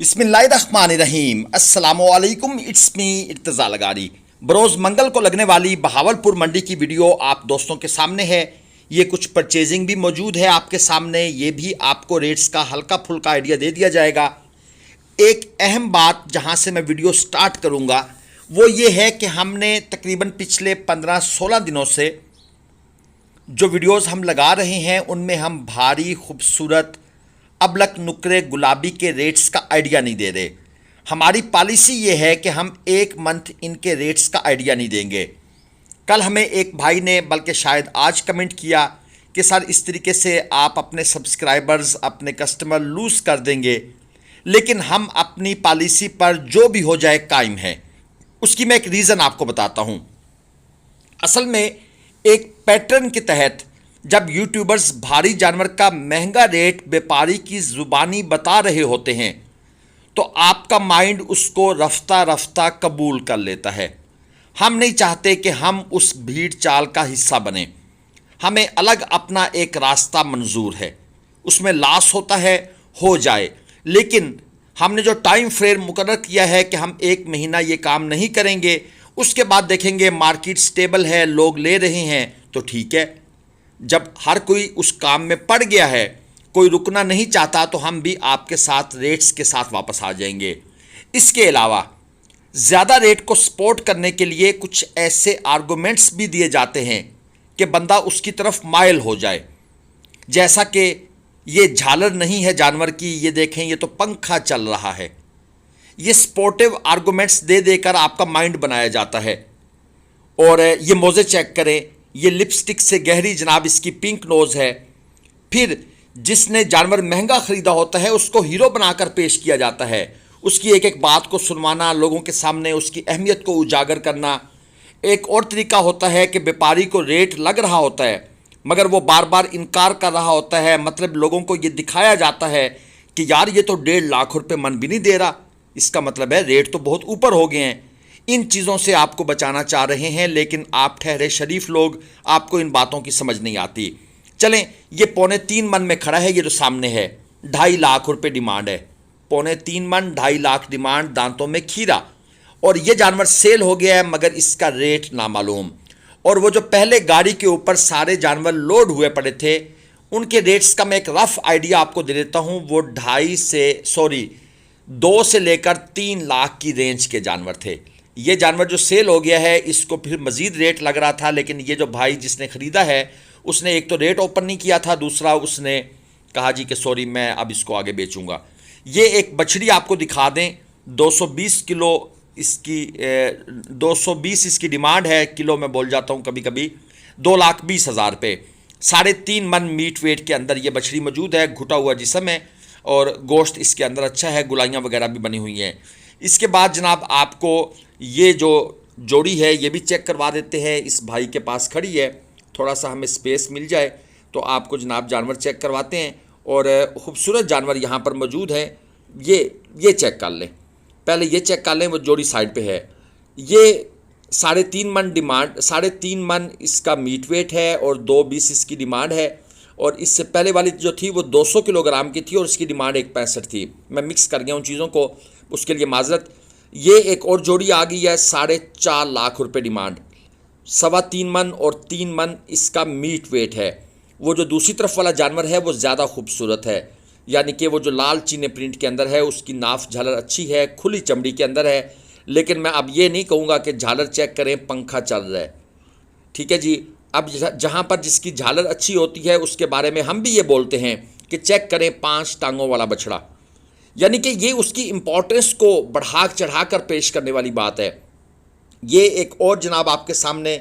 बिस्मिल्लाहिर्रहमानिर्रहीम अस्सलामुअलैकुम। It's me Irtaza लगारी। बरोज़ मंगल को लगने वाली बहावलपुर मंडी की वीडियो आप दोस्तों के सामने है। ये कुछ परचेजिंग भी मौजूद है आपके सामने, ये भी आपको रेट्स का हल्का फुल्का आइडिया दे दिया जाएगा। एक अहम बात जहां से मैं वीडियो स्टार्ट करूंगा वो ये है कि हमने तकरीबन पिछले 15-16 दिनों से जो वीडियोस हम लगा रहे हैं उनमें हम भारी खूबसूरत अबलक नुकरे गुलाबी के रेट्स का आइडिया नहीं दे रहे। हमारी पॉलिसी ये है कि हम एक मंथ इनके रेट्स का आइडिया नहीं देंगे। कल हमें एक भाई ने, बल्कि शायद आज, कमेंट किया कि सर इस तरीके से आप अपने सब्सक्राइबर्स, अपने कस्टमर लूज़ कर देंगे। लेकिन हम अपनी पॉलिसी पर जो भी हो जाए कायम है। उसकी मैं एक रीज़न आपको बताता हूँ। असल में एक पैटर्न के तहत जब यूट्यूबर्स भारी जानवर का महंगा रेट व्यापारी की ज़ुबानी बता रहे होते हैं तो आपका माइंड उसको रफ्ता रफ्ता कबूल कर लेता है। हम नहीं चाहते कि हम उस भीड़ चाल का हिस्सा बने। हमें अलग अपना एक रास्ता मंजूर है, उसमें लॉस होता है हो जाए, लेकिन हमने जो टाइम फ्रेम मुकर्रर किया है कि हम 1 महीना ये काम नहीं करेंगे, उसके बाद देखेंगे मार्केट स्टेबल है, लोग ले रहे हैं तो ठीक है। जब हर कोई उस काम में पड़ गया है, कोई रुकना नहीं चाहता, तो हम भी आपके साथ रेट्स के साथ वापस आ जाएंगे। इसके अलावा ज़्यादा रेट को सपोर्ट करने के लिए कुछ ऐसे आर्गूमेंट्स भी दिए जाते हैं कि बंदा उसकी तरफ माइल हो जाए। जैसा कि ये झालर नहीं है जानवर की, ये देखें ये तो पंखा चल रहा है। ये सपोर्टिव आर्गूमेंट्स दे देकर आपका माइंड बनाया जाता है। और ये मोज़े चेक करें, ये लिपस्टिक से गहरी जनाब इसकी पिंक नोज़ है। फिर जिसने जानवर महंगा ख़रीदा होता है उसको हीरो बनाकर पेश किया जाता है। उसकी एक एक बात को सुनवाना, लोगों के सामने उसकी अहमियत को उजागर करना। एक और तरीका होता है कि व्यापारी को रेट लग रहा होता है मगर वो बार बार इनकार कर रहा होता है। मतलब लोगों को ये दिखाया जाता है कि यार ये तो 1.5 लाख रुपए मन भी नहीं दे रहा, इसका मतलब है रेट तो बहुत ऊपर हो गए हैं। इन चीज़ों से आपको बचाना चाह रहे हैं, लेकिन आप ठहरे शरीफ लोग, आपको इन बातों की समझ नहीं आती। चलें, ये 3.25 मन में खड़ा है, ये जो सामने है 2.5 लाख रुपए डिमांड है। 3.25 मन 2.5 लाख डिमांड, दांतों में खीरा। और ये जानवर सेल हो गया है मगर इसका रेट नामालूम। और वो जो पहले गाड़ी के ऊपर सारे जानवर लोड हुए पड़े थे उनके रेट्स का मैं एक रफ आइडिया आपको दे देता हूँ। वो 2 से लेकर 3 लाख की रेंज के जानवर थे। ये जानवर जो सेल हो गया है इसको फिर मज़ीद रेट लग रहा था, लेकिन ये जो भाई जिसने ख़रीदा है उसने एक तो रेट ओपन नहीं किया था, दूसरा उसने कहा जी कि सॉरी मैं अब इसको आगे बेचूंगा। ये एक बछड़ी आपको दिखा दें, 220 किलो इसकी 220 इसकी डिमांड है। किलो में बोल जाता हूँ कभी कभी। 2,20,000 रुपये, 3.5 मन मीट वेट के अंदर ये बछड़ी मौजूद है। घुटा हुआ जिस्म है और गोश्त इसके अंदर अच्छा है, गुलाइयाँ वगैरह भी बनी हुई हैं। इसके बाद जनाब आपको ये जो जोड़ी है ये भी चेक करवा देते हैं। इस भाई के पास खड़ी है, थोड़ा सा हमें स्पेस मिल जाए तो आपको जनाब जानवर चेक करवाते हैं। और ख़ूबसूरत जानवर यहाँ पर मौजूद है। ये चेक कर लें, पहले ये चेक कर लें, वो जोड़ी साइड पे है। ये 3.5 मन डिमांड, 3.5 मन इसका मीट वेट है और 2.20 इसकी डिमांड है। और इससे पहले वाली जो थी वो 200 किलोग्राम की थी और इसकी डिमांड 1.65 थी। मैं मिक्स कर गया उन चीज़ों को, उसके लिए माजरत। ये एक और जोड़ी आ गई है, 4.5 लाख रुपए डिमांड, 3.25 मन और 3 मन इसका मीट वेट है। वो जो दूसरी तरफ वाला जानवर है वो ज़्यादा खूबसूरत है, यानी कि वो जो लाल चीने प्रिंट के अंदर है, उसकी नाफ झालर अच्छी है, खुली चमड़ी के अंदर है। लेकिन मैं अब ये नहीं कहूँगा कि झालर चेक करें पंखा चल रहा है, ठीक है जी। अब जहाँ पर जिसकी झालर अच्छी होती है उसके बारे में हम भी ये बोलते हैं कि चेक करें 5 टांगों वाला बछड़ा, यानी कि ये उसकी इम्पोर्टेंस को बढ़ा चढ़ा कर पेश करने वाली बात है। ये एक और जनाब आपके सामने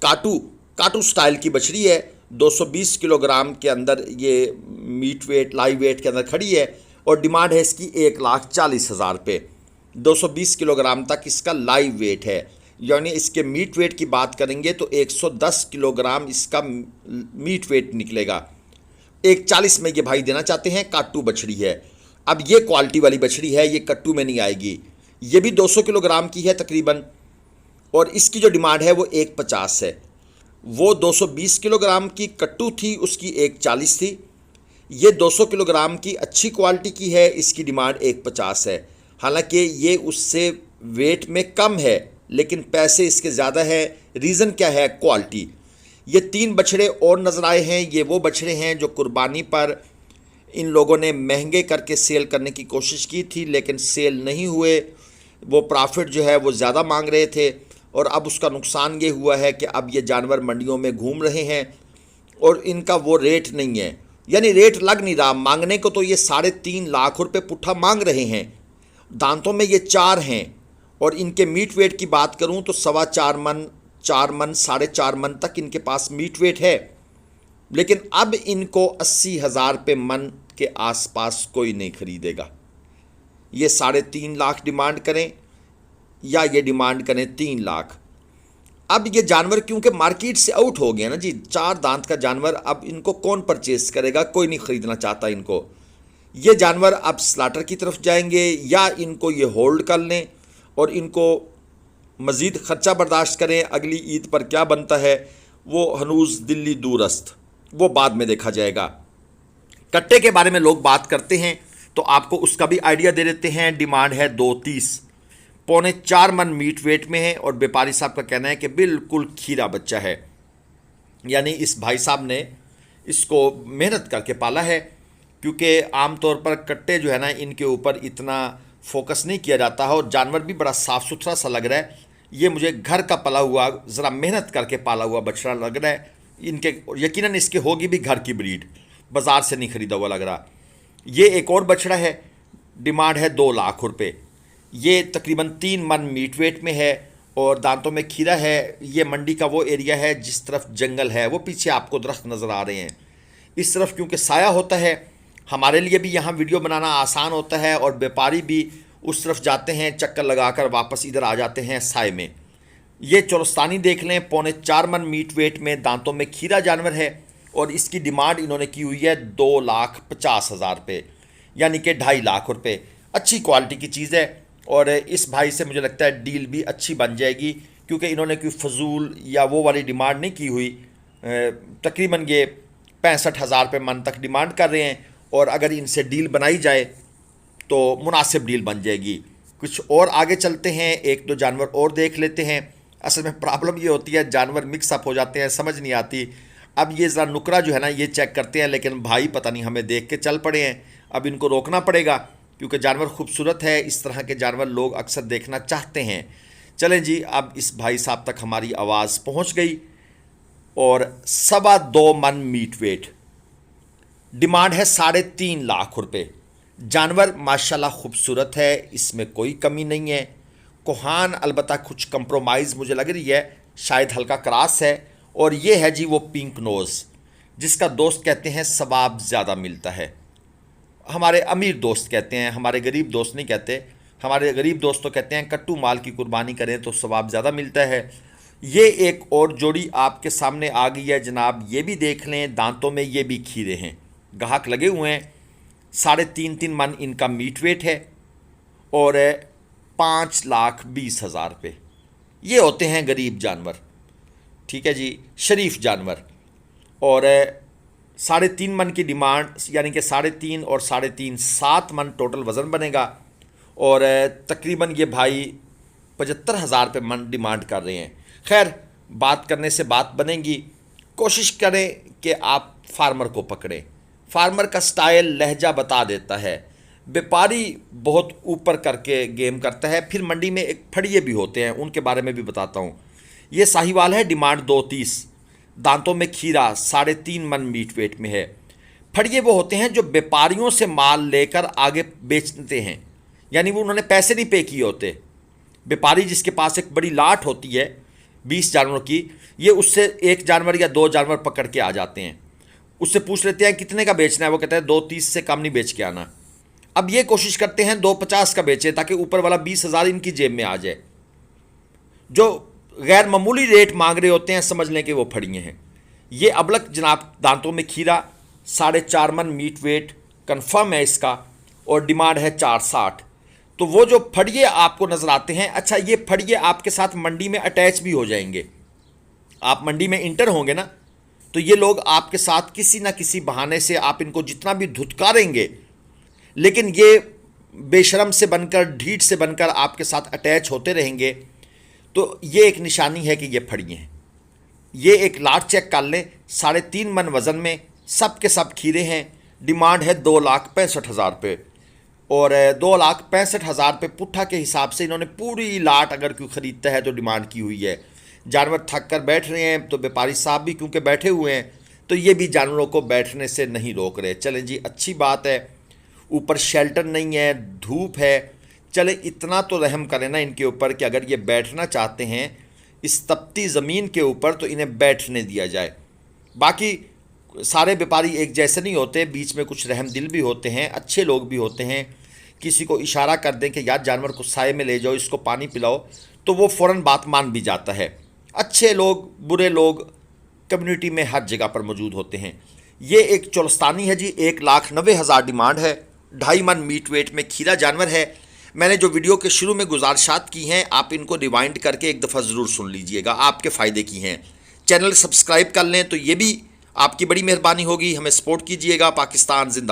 काटू स्टाइल की बछड़ी है, 220 किलोग्राम के अंदर ये मीट वेट लाइव वेट के अंदर खड़ी है और डिमांड है इसकी 1,40,000 रुपये। 220 किलोग्राम तक इसका लाइव वेट है, यानी इसके मीट वेट की बात करेंगे तो 110 किलोग्राम इसका मीट वेट निकलेगा। 1,40 में ये भाई देना चाहते हैं। काटू बछड़ी है। अब ये क्वालिटी वाली बछड़ी है, ये कट्टू में नहीं आएगी। ये भी 200 किलोग्राम की है तकरीबन और इसकी जो डिमांड है वो 1,50 है। वो 220 किलोग्राम की कट्टू थी, उसकी 1,40 थी। ये 200 किलोग्राम की अच्छी क्वालिटी की है, इसकी डिमांड 150 है। हालांकि ये उससे वेट में कम है लेकिन पैसे इसके ज़्यादा है। रीज़न क्या है? क्वालिटी। ये 3 बछड़े और नज़र आए हैं। ये वो बछड़े हैं जो कुर्बानी पर इन लोगों ने महंगे करके सेल करने की कोशिश की थी लेकिन सेल नहीं हुए। वो प्रॉफिट जो है वो ज़्यादा मांग रहे थे और अब उसका नुकसान ये हुआ है कि अब ये जानवर मंडियों में घूम रहे हैं और इनका वो रेट नहीं है, यानी रेट लग नहीं रहा। मांगने को तो ये 3.5 लाख रुपए पुट्ठा मांग रहे हैं। दांतों में ये 4 हैं और इनके मीट वेट की बात करूं तो 4.25 मन, 4 मन, 4.5 मन तक इनके पास मीट वेट है। लेकिन अब इनको 80,000 रुपये मन के आसपास कोई नहीं खरीदेगा। ये 3.5 लाख डिमांड करें या ये डिमांड करें 3 लाख। अब ये जानवर क्योंकि मार्केट से आउट हो गया ना जी, 4 दांत का जानवर, अब इनको कौन परचेस करेगा? कोई नहीं खरीदना चाहता इनको। ये जानवर अब स्लाटर की तरफ जाएंगे या इनको ये होल्ड कर लें और इनको मज़ीद ख़र्चा बर्दाश्त करें। अगली ईद पर क्या बनता है वो हनूज़ दिल्ली दूरस्त, वो बाद में देखा जाएगा। कट्टे के बारे में लोग बात करते हैं तो आपको उसका भी आइडिया दे देते हैं। डिमांड है 230, 3.25 मन मीट वेट में है और व्यापारी साहब का कहना है कि बिल्कुल खीरा बच्चा है, यानी इस भाई साहब ने इसको मेहनत करके पाला है। क्योंकि आमतौर पर कट्टे जो है ना इनके ऊपर इतना फोकस नहीं किया जाता है और जानवर भी बड़ा साफ़ सुथरा सा लग रहा है। ये मुझे घर का पला हुआ, ज़रा मेहनत करके पाला हुआ बछड़ा लग रहा है। इनके यकीनन इसके होगी भी घर की ब्रीड, बाज़ार से नहीं ख़रीदा हुआ लग रहा। ये एक और बछड़ा है, डिमांड है 2 लाख रुपए। ये तकरीबन 3 मन मीट वेट में है और दांतों में खीरा है। ये मंडी का वो एरिया है जिस तरफ जंगल है, वो पीछे आपको दरख्त नज़र आ रहे हैं। इस तरफ क्योंकि साया होता है, हमारे लिए भी यहाँ वीडियो बनाना आसान होता है और व्यापारी भी उस तरफ जाते हैं, चक्कर लगाकर वापस इधर आ जाते हैं साए में। ये चोरस्तानी देख लें, 3.25 मन मीट वेट में, दांतों में खीरा जानवर है और इसकी डिमांड इन्होंने की हुई है 2,50,000 रुपये, यानी कि 2.5 लाख रुपये। अच्छी क्वालिटी की चीज़ है और इस भाई से मुझे लगता है डील भी अच्छी बन जाएगी क्योंकि इन्होंने कोई फजूल या वो वाली डिमांड नहीं की हुई। तकरीबन ये 65,000 रुपये मन तक डिमांड कर रहे हैं और अगर इनसे डील बनाई जाए तो मुनासिब डील बन जाएगी। कुछ और आगे चलते हैं, 1-2 जानवर और देख लेते हैं। असल में प्रॉब्लम ये होती है जानवर मिक्सअप हो जाते हैं, समझ नहीं आती। अब ये ज़रा नुकरा जो है ना ये चेक करते हैं, लेकिन भाई पता नहीं हमें देख के चल पड़े हैं। अब इनको रोकना पड़ेगा क्योंकि जानवर खूबसूरत है। इस तरह के जानवर लोग अक्सर देखना चाहते हैं। चलें जी, अब इस भाई साहब तक हमारी आवाज़ पहुंच गई और 2.25 मन मीट वेट, डिमांड है 3.5 लाख रुपए। जानवर माशाल्लाह खूबसूरत है, इसमें कोई कमी नहीं है। कोहान अलबत्ता कुछ कंप्रोमाइज़ मुझे लग रही है, शायद हल्का क्रॉस है। और ये है जी वो पिंक नोज़ जिसका दोस्त कहते हैं सवाब ज़्यादा मिलता है। हमारे अमीर दोस्त कहते हैं, हमारे गरीब दोस्त नहीं कहते। हमारे गरीब दोस्त तो कहते हैं कट्टू माल की कुर्बानी करें तो सवाब ज़्यादा मिलता है। ये एक और जोड़ी आपके सामने आ गई है जनाब, ये भी देख लें। दांतों में ये भी खीरे हैं, गाहक लगे हुए हैं। 3.5 मन इनका मीट वेट है और 5,20,000 रुपये। ये होते हैं गरीब जानवर, ठीक है जी, शरीफ जानवर। और 3.5 मन की डिमांड, यानी कि 3.5 और 3.5 7 मन टोटल वज़न बनेगा। और तकरीबन ये भाई 75,000 रुपये मन डिमांड कर रहे हैं। खैर, बात करने से बात बनेगी। कोशिश करें कि आप फार्मर को पकड़ें। फार्मर का स्टाइल लहजा बता देता है। व्यापारी बहुत ऊपर करके गेम करता है। फिर मंडी में एक फड़िए भी होते हैं, उनके बारे में भी बताता हूँ। ये साहिवाल है, डिमांड 230, दांतों में खीरा, 3.5 मन मीट वेट में है। फड़िए वो होते हैं जो व्यापारियों से माल लेकर आगे बेचते हैं, यानी वो उन्होंने पैसे नहीं पे किए होते। व्यापारी जिसके पास एक बड़ी लाट होती है 20 जानवरों की, ये उससे 1 जानवर या 2 जानवर पकड़ के आ जाते हैं। उससे पूछ लेते हैं कितने का बेचना है, वो कहता है 230 से कम नहीं बेच के आना। अब ये कोशिश करते हैं 250 का बेचें ताकि ऊपर वाला 20,000 इनकी जेब में आ जाए। जो गैर मामूली रेट मांग रहे होते हैं, समझ लें कि वो फड़िए हैं। ये अबलक जनाब, दांतों में खीरा, 4.5 मन मीट वेट कन्फर्म है इसका और डिमांड है 460। तो वो जो फड़िए आपको नज़र आते हैं, अच्छा ये फड़िए आपके साथ मंडी में अटैच भी हो जाएंगे। आप मंडी में इंटर होंगे ना तो ये लोग आपके साथ किसी ना किसी बहाने से, आप इनको जितना भी धुतकारेंगे, लेकिन ये बेशरम से बनकर, ढीठ से बनकर आपके साथ अटैच होते रहेंगे। तो ये एक निशानी है कि ये फड़िए हैं। ये एक लाट चेक कर लें, 3.5 मन वज़न में, सब के सब खीरे हैं। डिमांड है 2,65,000 रुपये, और 2,65,000 रुपये पुट्ठा के हिसाब से इन्होंने पूरी लाट अगर कोई ख़रीदता है तो डिमांड की हुई है। जानवर थक कर बैठ रहे हैं, तो व्यापारी साहब भी क्योंकि बैठे हुए हैं, तो ये भी जानवरों को बैठने से नहीं रोक रहे। चलें जी, अच्छी बात है। ऊपर शेल्टर नहीं है, धूप है, चले इतना तो रहम करें ना इनके ऊपर कि अगर ये बैठना चाहते हैं इस तपती ज़मीन के ऊपर तो इन्हें बैठने दिया जाए। बाकी सारे व्यापारी एक जैसे नहीं होते, बीच में कुछ रहम दिल भी होते हैं, अच्छे लोग भी होते हैं। किसी को इशारा कर दें कि यार जानवर को साए में ले जाओ, इसको पानी पिलाओ, तो वो फ़ौरन बात मान भी जाता है। अच्छे लोग, बुरे लोग कम्युनिटी में हर जगह पर मौजूद होते हैं। ये एक चोलस्तानी है जी, 1,90,000 डिमांड है। 2.5 मन मीट वेट में खीरा जानवर है। मैंने जो वीडियो के शुरू में गुजारिशात की हैं, आप इनको रिवाइंड करके एक दफ़ा ज़रूर सुन लीजिएगा, आपके फ़ायदे की हैं। चैनल सब्सक्राइब कर लें तो ये भी आपकी बड़ी मेहरबानी होगी। हमें सपोर्ट कीजिएगा। पाकिस्तान जिंदा।